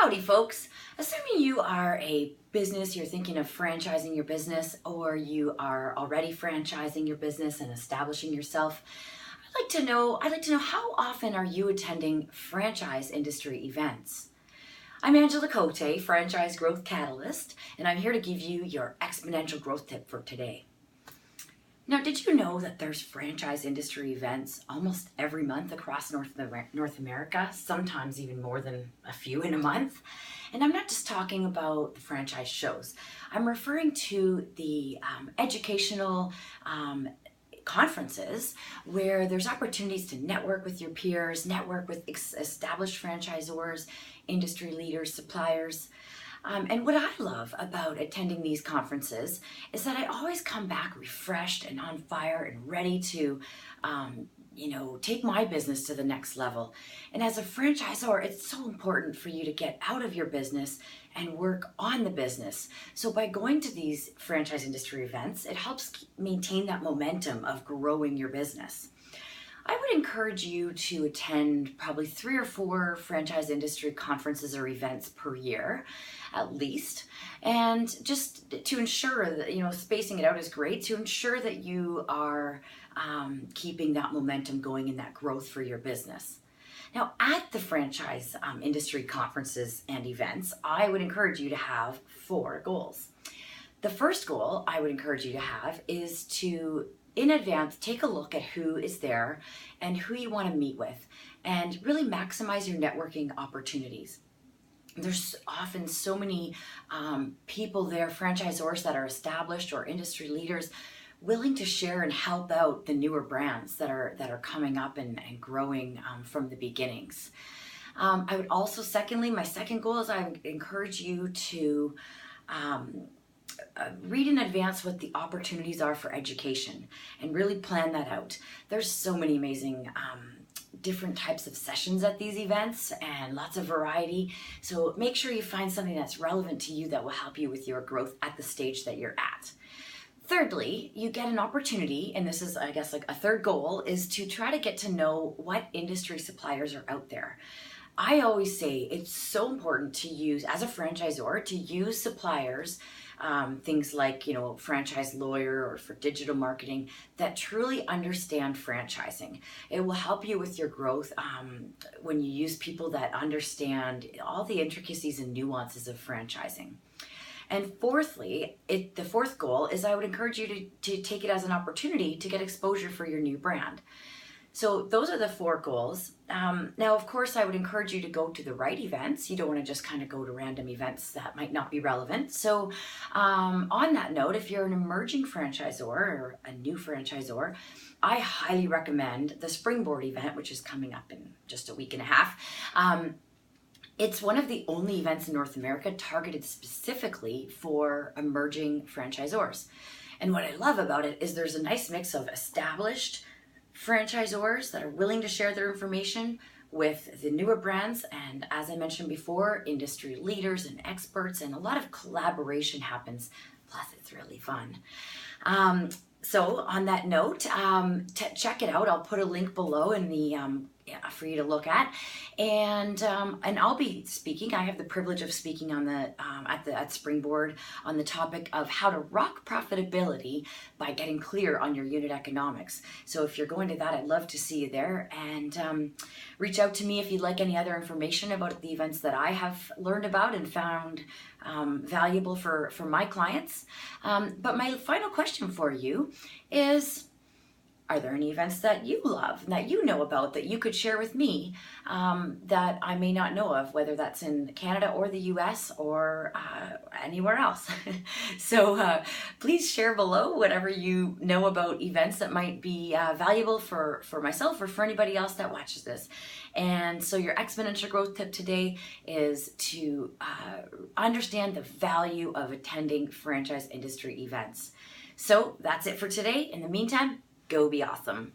Howdy folks! Assuming you are a business, you're thinking of franchising your business, or you are already franchising your business and establishing yourself, I'd like to know how often are you attending franchise industry events? I'm Angela Cote, Franchise Growth Catalyst, and I'm here to give you your exponential growth tip for today. Now, did you know that there's franchise industry events almost every month across North America, sometimes even more than a few in a month? And I'm not just talking about the franchise shows. I'm referring to the educational conferences where there's opportunities to network with your peers, network with established franchisors, industry leaders, suppliers. And what I love about attending these conferences is that I always come back refreshed and on fire and ready to, take my business to the next level. And as a franchisor, it's so important for you to get out of your business and work on the business. So by going to these franchise industry events, it helps maintain that momentum of growing your business. I would encourage you to attend probably 3 or 4 franchise industry conferences or events per year, at least. And just to ensure that, spacing it out is great, to ensure that you are keeping that momentum going in that growth for your business. Now, at the franchise industry conferences and events, I would encourage you to have 4 goals. The first goal I would encourage you to have is to in advance, take a look at who is there and who you want to meet with and really maximize your networking opportunities. There's often so many people there, franchisors that are established or industry leaders willing to share and help out the newer brands that are coming up and growing from the beginnings. I would also, secondly, my second goal is I would encourage you to read in advance what the opportunities are for education and really plan that out. There's so many amazing different types of sessions at these events and lots of variety. So make sure you find something that's relevant to you that will help you with your growth at the stage that you're at. Thirdly, you get an opportunity, and this is, I guess, like a third goal, is to try to get to know what industry suppliers are out there. I always say it's so important to use, as a franchisor, to use suppliers, things like, Franchise Lawyer or for digital marketing, that truly understand franchising. It will help you with your growth when you use people that understand all the intricacies and nuances of franchising. And fourthly, the fourth goal is I would encourage you to take it as an opportunity to get exposure for your new brand. So those are the 4 goals. Now, of course, I would encourage you to go to the right events. You don't want to just kind of go to random events that might not be relevant. So on that note, if you're an emerging franchisor or a new franchisor, I highly recommend the Springboard event, which is coming up in just a week and a half. It's one of the only events in North America targeted specifically for emerging franchisors. And what I love about it is there's a nice mix of established franchisors that are willing to share their information with the newer brands, and as I mentioned before, industry leaders and experts, and a lot of collaboration happens. Plus, it's really fun. So on that note, check it out. I'll put a link below in the for you to look at, and I'll be speaking. I have the privilege of speaking on the at Springboard on the topic of how to rock profitability by getting clear on your unit economics. So if you're going to that, I'd love to see you there, and reach out to me if you'd like any other information about the events that I have learned about and found valuable for my clients. But my final question for you is, are there any events that you love, that you know about, that you could share with me that I may not know of, whether that's in Canada or the US or anywhere else? So please share below whatever you know about events that might be valuable for myself or for anybody else that watches this. And so your exponential growth tip today is to understand the value of attending franchise industry events. So that's it for today. In the meantime, go be awesome.